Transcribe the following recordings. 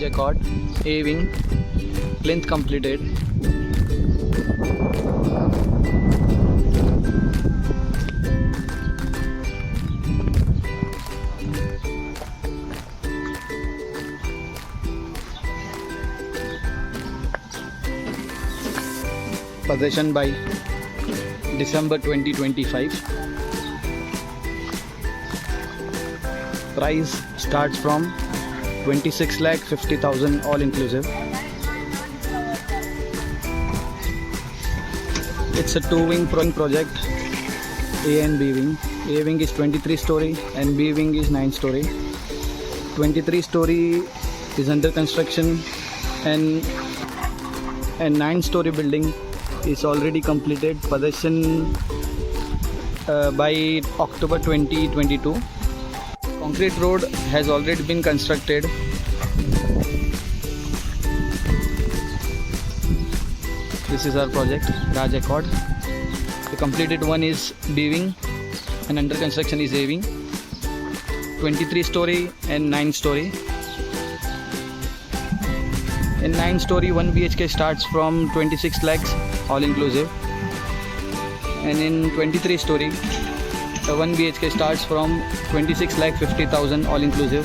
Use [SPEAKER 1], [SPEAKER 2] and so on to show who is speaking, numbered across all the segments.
[SPEAKER 1] Raj Accord, A wing, plinth completed. Possession by December 2025. Price starts from 26,50,000 all inclusive. It's a two-wing project, A and B wing. A wing is 23-story and B wing is 9-story. 23-story is under construction and 9-story building is already completed. Possession by October 2022. Concrete road has already been constructed. This is our project, Raj Accord. The completed one is B wing and under construction is A wing. 23-story and 9-story. In 9-story, 1 BHK starts from 26 lakhs all inclusive. And in 23-story, the 1 BHK starts from 26,50,000 all inclusive.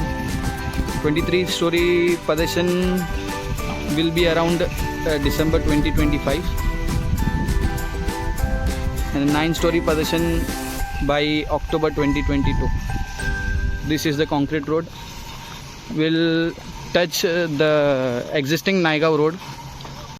[SPEAKER 1] 23-story possession will be around December 2025, and 9-story possession by October 2022. This is the concrete road. Will touch the existing Naigaon road